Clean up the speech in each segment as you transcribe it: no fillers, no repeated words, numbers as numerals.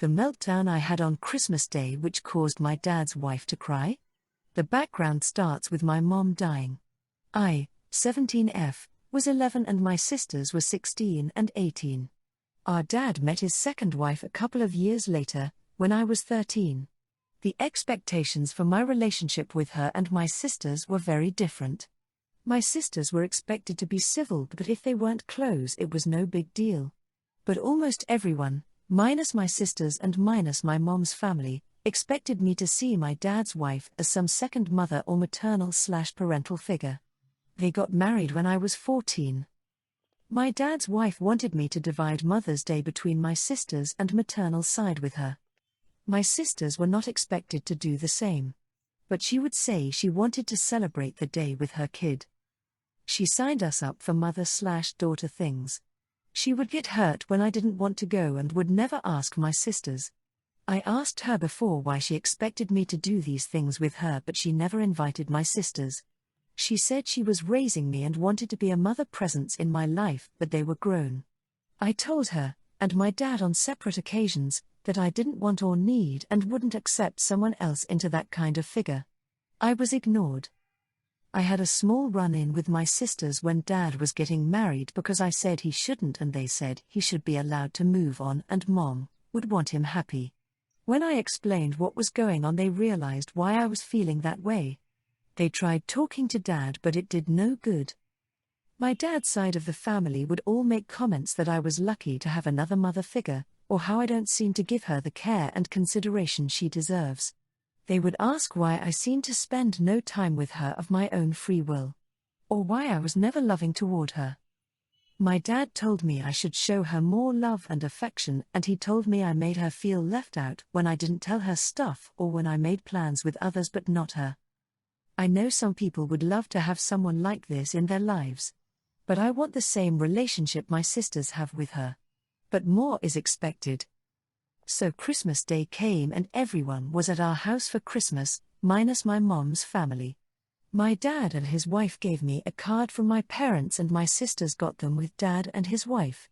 The meltdown I had on Christmas Day which caused my dad's wife to cry? The background starts with my mom dying. I, 17F, was 11 and my sisters were 16 and 18. Our dad met his second wife a couple of years later, when I was 13. The expectations for my relationship with her and my sisters were very different. My sisters were expected to be civil, but if they weren't close it was no big deal. But almost everyone, minus my sisters and minus my mom's family, expected me to see my dad's wife as some second mother or maternal/parental figure. They got married when I was 14. My dad's wife wanted me to divide Mother's Day between my sisters and maternal side with her. My sisters were not expected to do the same. But she would say she wanted to celebrate the day with her kid. She signed us up for mother/daughter things. She would get hurt when I didn't want to go and would never ask my sisters. I asked her before why she expected me to do these things with her, but she never invited my sisters. She said she was raising me and wanted to be a mother presence in my life, but they were grown. I told her, and my dad on separate occasions, that I didn't want or need and wouldn't accept someone else into that kind of figure. I was ignored. I had a small run-in with my sisters when Dad was getting married because I said he shouldn't and they said he should be allowed to move on and Mom would want him happy. When I explained what was going on, they realized why I was feeling that way. They tried talking to Dad, but it did no good. My dad's side of the family would all make comments that I was lucky to have another mother figure, or how I don't seem to give her the care and consideration she deserves. They would ask why I seemed to spend no time with her of my own free will, or why I was never loving toward her. My dad told me I should show her more love and affection, and he told me I made her feel left out when I didn't tell her stuff or when I made plans with others but not her. I know some people would love to have someone like this in their lives. But I want the same relationship my sisters have with her. But more is expected. So Christmas Day came and everyone was at our house for Christmas, minus my mom's family. My dad and his wife gave me a card from my parents and my sisters got them with Dad and his wife.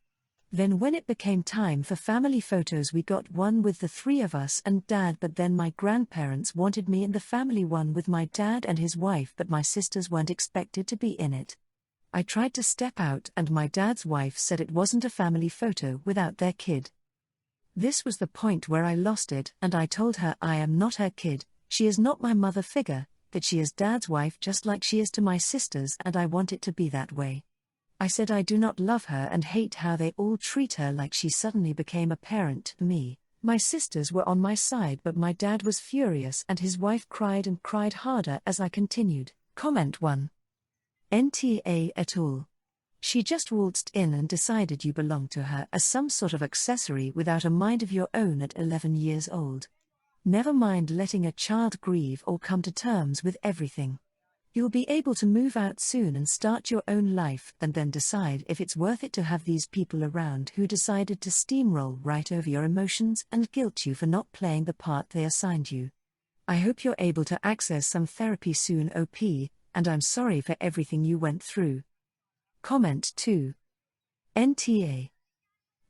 Then when it became time for family photos, we got one with the three of us and Dad, but then my grandparents wanted me in the family one with my dad and his wife, but my sisters weren't expected to be in it. I tried to step out and my dad's wife said it wasn't a family photo without their kid. This was the point where I lost it and I told her I am not her kid, she is not my mother figure, that she is Dad's wife just like she is to my sisters and I want it to be that way. I said I do not love her and hate how they all treat her like she suddenly became a parent to me. My sisters were on my side but my dad was furious and his wife cried and cried harder as I continued. Comment 1. NTA et al. She just waltzed in and decided you belonged to her as some sort of accessory without a mind of your own at 11 years old. Never mind letting a child grieve or come to terms with everything. You'll be able to move out soon and start your own life and then decide if it's worth it to have these people around who decided to steamroll right over your emotions and guilt you for not playing the part they assigned you. I hope you're able to access some therapy soon, OP, and I'm sorry for everything you went through. Comment 2. NTA.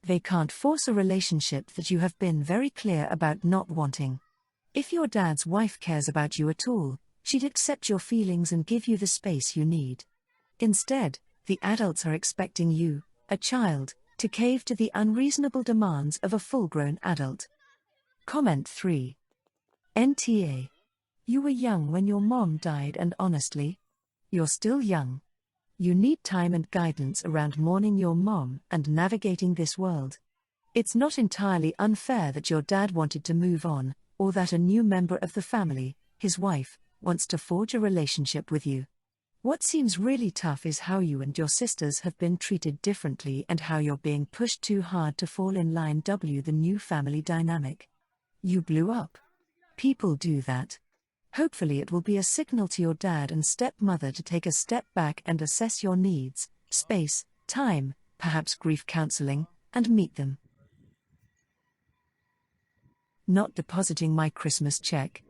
They can't force a relationship that you have been very clear about not wanting. If your dad's wife cares about you at all, she'd accept your feelings and give you the space you need. Instead, the adults are expecting you, a child, to cave to the unreasonable demands of a full-grown adult. Comment 3. NTA. You were young when your mom died and honestly, you're still young. You need time and guidance around mourning your mom and navigating this world. It's not entirely unfair that your dad wanted to move on, or that a new member of the family, his wife, wants to forge a relationship with you. What seems really tough is how you and your sisters have been treated differently and how you're being pushed too hard to fall in line. The new family dynamic. You blew up. People do that. Hopefully it will be a signal to your dad and stepmother to take a step back and assess your needs, space, time, perhaps grief counseling, and meet them. Not depositing my Christmas check.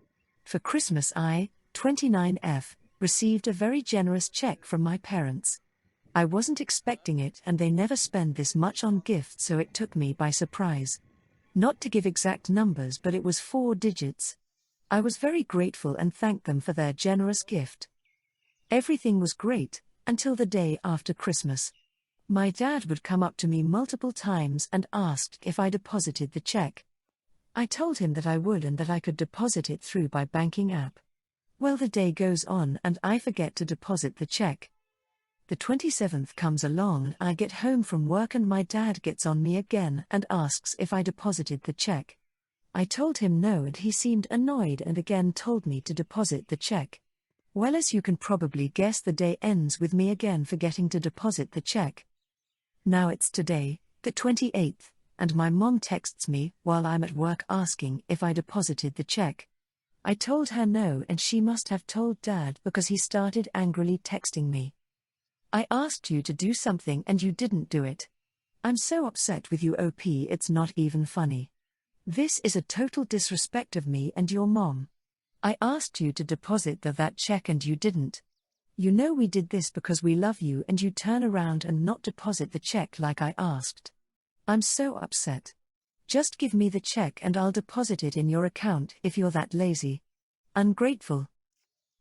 For Christmas I, 29F, received a very generous check from my parents. I wasn't expecting it and they never spend this much on gifts, so it took me by surprise. Not to give exact numbers, but it was 4 digits. I was very grateful and thanked them for their generous gift. Everything was great, until the day after Christmas. My dad would come up to me multiple times and asked if I deposited the check. I told him that I would and that I could deposit it through my banking app. Well, the day goes on and I forget to deposit the check. The 27th comes along, I get home from work and my dad gets on me again and asks if I deposited the check. I told him no and he seemed annoyed and again told me to deposit the check. Well, as you can probably guess, the day ends with me again forgetting to deposit the check. Now it's today, the 28th, and my mom texts me while I'm at work asking if I deposited the check. I told her no and she must have told Dad because he started angrily texting me. I asked you to do something and you didn't do it. I'm so upset with you, OP, it's not even funny. This is a total disrespect of me and your mom. I asked you to deposit that check and you didn't. You know we did this because we love you and you turn around and not deposit the check like I asked. I'm so upset. Just give me the check and I'll deposit it in your account if you're that lazy. Ungrateful.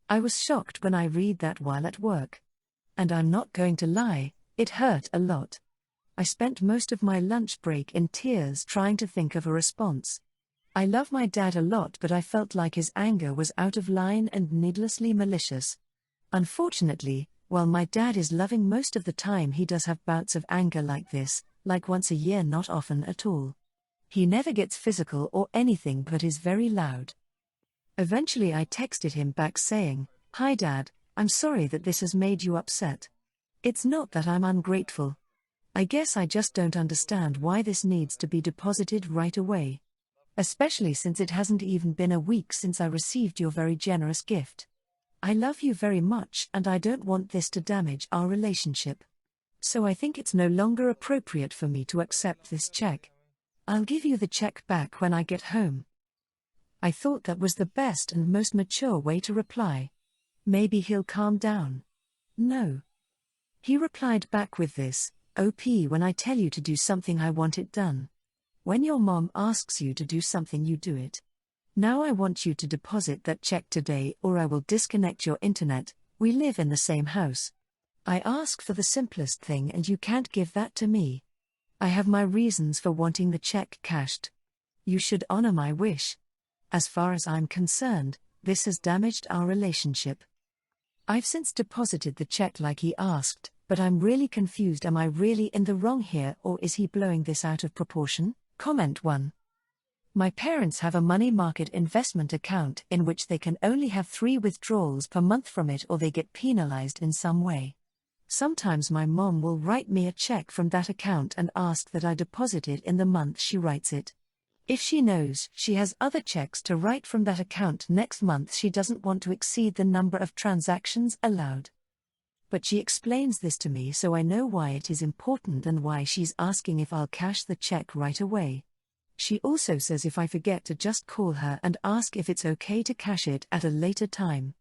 I was shocked when I read that while at work. And I'm not going to lie, it hurt a lot. I spent most of my lunch break in tears trying to think of a response. I love my dad a lot, but I felt like his anger was out of line and needlessly malicious. Unfortunately, while my dad is loving most of the time, he does have bouts of anger like this, like once a year, not often at all. He never gets physical or anything but is very loud. Eventually I texted him back saying, "Hi Dad, I'm sorry that this has made you upset. It's not that I'm ungrateful. I guess I just don't understand why this needs to be deposited right away. Especially since it hasn't even been a week since I received your very generous gift. I love you very much and I don't want this to damage our relationship. So I think it's no longer appropriate for me to accept this check. I'll give you the check back when I get home." I thought that was the best and most mature way to reply. Maybe he'll calm down. No. He replied back with this, "OP, when I tell you to do something, I want it done. When your mom asks you to do something, you do it. Now I want you to deposit that check today or I will disconnect your internet. We live in the same house. I ask for the simplest thing and you can't give that to me. I have my reasons for wanting the check cashed. You should honor my wish. As far as I'm concerned, this has damaged our relationship. I've since deposited the check like he asked, but I'm really confused. Am I really in the wrong here or is he blowing this out of proportion?" Comment 1. My parents have a money market investment account in which they can only have 3 withdrawals per month from it or they get penalized in some way. Sometimes my mom will write me a check from that account and ask that I deposit it in the month she writes it. If she knows she has other checks to write from that account next month, she doesn't want to exceed the number of transactions allowed. But she explains this to me so I know why it is important and why she's asking if I'll cash the check right away. She also says if I forget to just call her and ask if it's okay to cash it at a later time.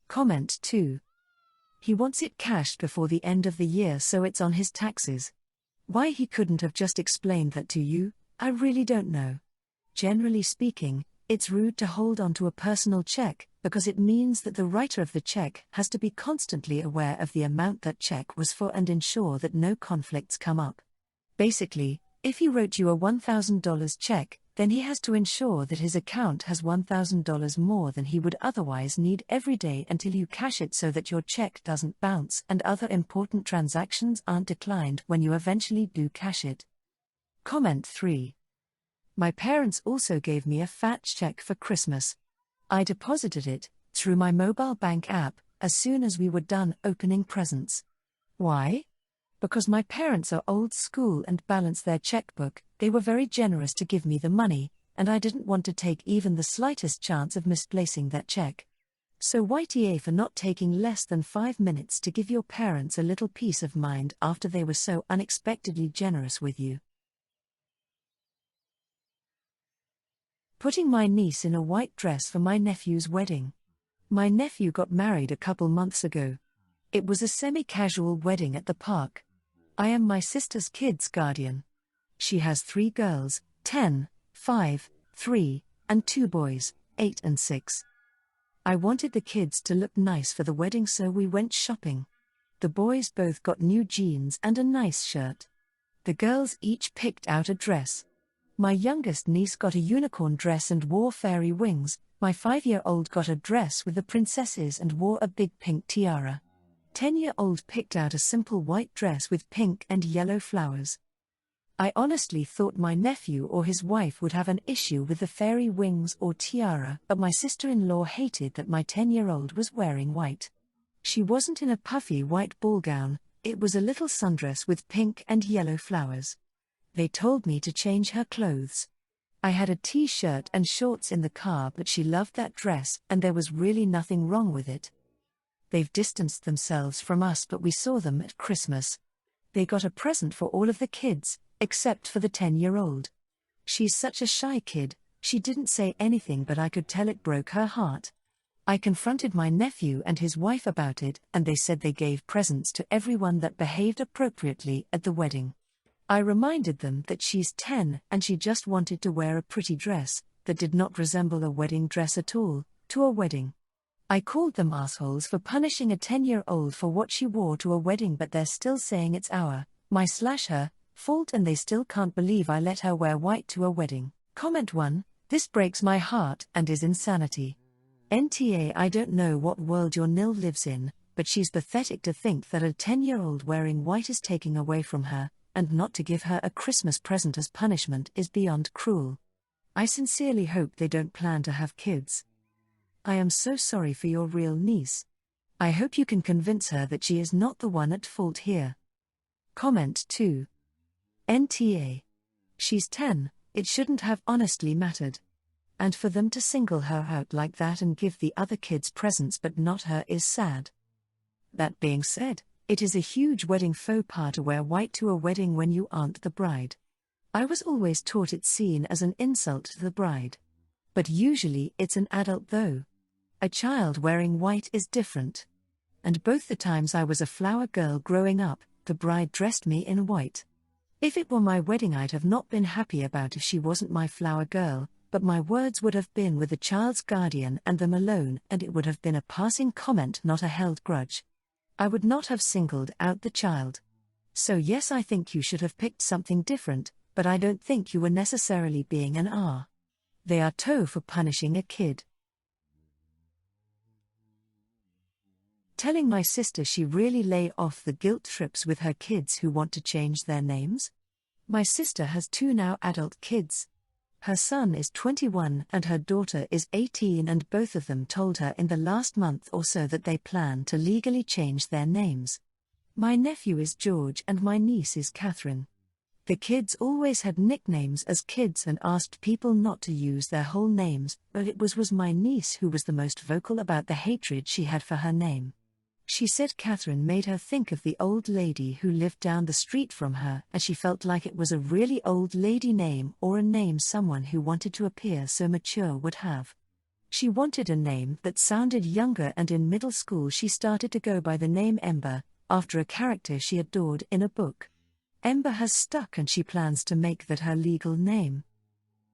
Comment 2. He wants it cashed before the end of the year so it's on his taxes. Why he couldn't have just explained that to you, I really don't know. Generally speaking, it's rude to hold on to a personal check, because it means that the writer of the check has to be constantly aware of the amount that check was for and ensure that no conflicts come up. Basically, if he wrote you a $1,000 check, then he has to ensure that his account has $1,000 more than he would otherwise need every day until you cash it so that your check doesn't bounce and other important transactions aren't declined when you eventually do cash it. Comment 3. My parents also gave me a fat check for Christmas. I deposited it, through my mobile bank app, as soon as we were done opening presents. Why? Because my parents are old school and balance their checkbook. They were very generous to give me the money, and I didn't want to take even the slightest chance of misplacing that check. So YTA for not taking less than 5 minutes to give your parents a little peace of mind after they were so unexpectedly generous with you. Putting my niece in a white dress for my nephew's wedding. My nephew got married a couple months ago. It was a semi-casual wedding at the park. I am my sister's kid's guardian. She has 3 girls, 10, 5, 3, and 2 boys, 8 and 6. I wanted the kids to look nice for the wedding, so we went shopping. The boys both got new jeans and a nice shirt. The girls each picked out a dress. My youngest niece got a unicorn dress and wore fairy wings. My 5-year-old got a dress with the princesses and wore a big pink tiara. 10-year-old picked out a simple white dress with pink and yellow flowers. I honestly thought my nephew or his wife would have an issue with the fairy wings or tiara, but my sister-in-law hated that my 10-year-old was wearing white. She wasn't in a puffy white ball gown, it was a little sundress with pink and yellow flowers. They told me to change her clothes. I had a t-shirt and shorts in the car, but she loved that dress and there was really nothing wrong with it. They've distanced themselves from us, but we saw them at Christmas. They got a present for all of the kids, except for the 10-year-old. She's such a shy kid, she didn't say anything, but I could tell it broke her heart. I confronted my nephew and his wife about it, and they said they gave presents to everyone that behaved appropriately at the wedding. I reminded them that she's 10 and she just wanted to wear a pretty dress that did not resemble a wedding dress at all, to a wedding. I called them assholes for punishing a 10-year-old for what she wore to a wedding, but they're still saying it's her fault, and they still can't believe I let her wear white to a wedding. Comment 1, this breaks my heart and is insanity. NTA, I don't know what world your Nil lives in, but she's pathetic to think that a 10-year-old wearing white is taking away from her, and not to give her a Christmas present as punishment is beyond cruel. I sincerely hope they don't plan to have kids. I am so sorry for your real niece. I hope you can convince her that she is not the one at fault here. Comment 2. NTA. She's 10, it shouldn't have honestly mattered. And for them to single her out like that and give the other kids presents but not her is sad. That being said, it is a huge wedding faux pas to wear white to a wedding when you aren't the bride. I was always taught it's seen as an insult to the bride. But usually it's an adult though. A child wearing white is different. And both the times I was a flower girl growing up, the bride dressed me in white. If it were my wedding, I'd have not been happy about if she wasn't my flower girl, but my words would have been with the child's guardian and them alone, and it would have been a passing comment, not a held grudge. I would not have singled out the child. So yes, I think you should have picked something different, but I don't think you were necessarily being an R. They are toe for punishing a kid. Telling my sister she really lay off the guilt trips with her kids who want to change their names? My sister has 2 now adult kids. Her son is 21 and her daughter is 18, and both of them told her in the last month or so that they plan to legally change their names. My nephew is George and my niece is Catherine. The kids always had nicknames as kids and asked people not to use their whole names, but it was my niece who was the most vocal about the hatred she had for her name. She said Catherine made her think of the old lady who lived down the street from her, and she felt like it was a really old lady name or a name someone who wanted to appear so mature would have. She wanted a name that sounded younger, and in middle school she started to go by the name Ember, after a character she adored in a book. Ember has stuck and she plans to make that her legal name.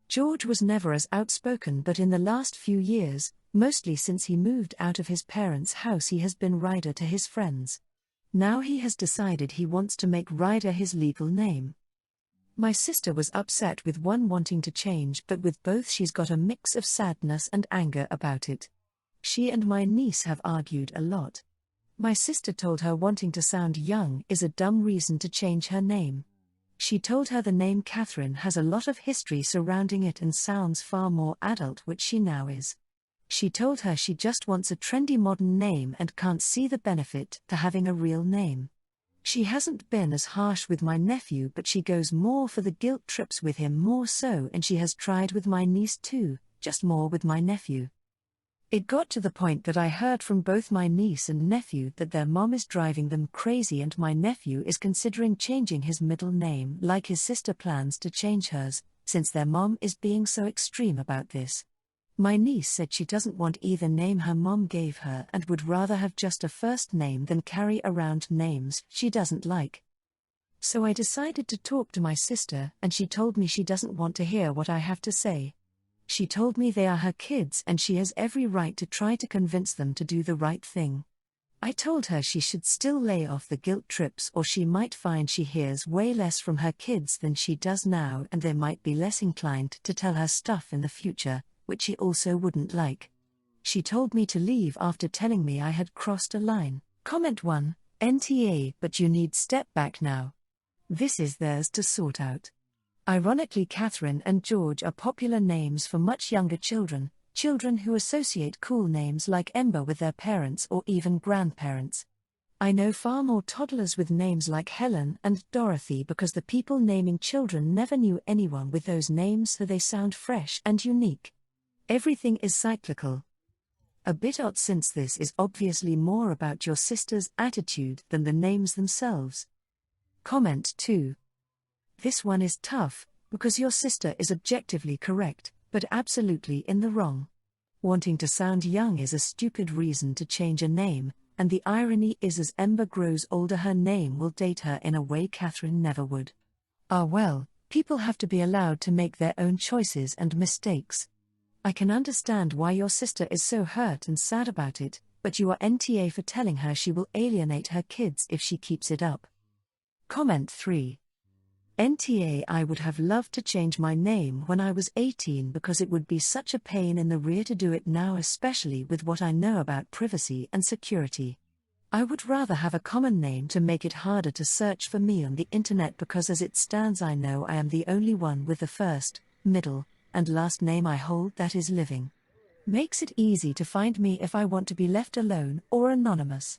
George was never as outspoken, but in the last few years, mostly since he moved out of his parents' house, he has been Ryder to his friends. Now he has decided he wants to make Ryder his legal name. My sister was upset with one wanting to change, but with both she's got a mix of sadness and anger about it. She and my niece have argued a lot. My sister told her wanting to sound young is a dumb reason to change her name. She told her the name Catherine has a lot of history surrounding it and sounds far more adult, which she now is. She told her she just wants a trendy modern name and can't see the benefit to having a real name. She hasn't been as harsh with my nephew, but she goes more for the guilt trips with him more so, and she has tried with my niece too, just more with my nephew. It got to the point that I heard from both my niece and nephew that their mom is driving them crazy, and my nephew is considering changing his middle name like his sister plans to change hers, since their mom is being so extreme about this. My niece said she doesn't want either name her mom gave her and would rather have just a first name than carry around names she doesn't like. So I decided to talk to my sister, and she told me she doesn't want to hear what I have to say. She told me they are her kids and she has every right to try to convince them to do the right thing. I told her she should still lay off the guilt trips, or she might find she hears way less from her kids than she does now, and they might be less inclined to tell her stuff in the future, which she also wouldn't like. She told me to leave after telling me I had crossed a line. Comment 1, NTA, but you need step back now. This is theirs to sort out. Ironically, Catherine and George are popular names for much younger children, children who associate cool names like Ember with their parents or even grandparents. I know far more toddlers with names like Helen and Dorothy because the people naming children never knew anyone with those names, so they sound fresh and unique. Everything is cyclical. A bit odd, since this is obviously more about your sister's attitude than the names themselves. Comment 2. This one is tough, because your sister is objectively correct, but absolutely in the wrong. Wanting to sound young is a stupid reason to change a name, and the irony is as Ember grows older her name will date her in a way Catherine never would. Ah well, people have to be allowed to make their own choices and mistakes. I can understand why your sister is so hurt and sad about it, but you are NTA for telling her she will alienate her kids if she keeps it up. Comment 3. NTA, I would have loved to change my name when I was 18 because it would be such a pain in the rear to do it now, especially with what I know about privacy and security. I would rather have a common name to make it harder to search for me on the internet, because as it stands I know I am the only one with the first, middle, and last name I hold that is living. Makes it easy to find me if I want to be left alone or anonymous.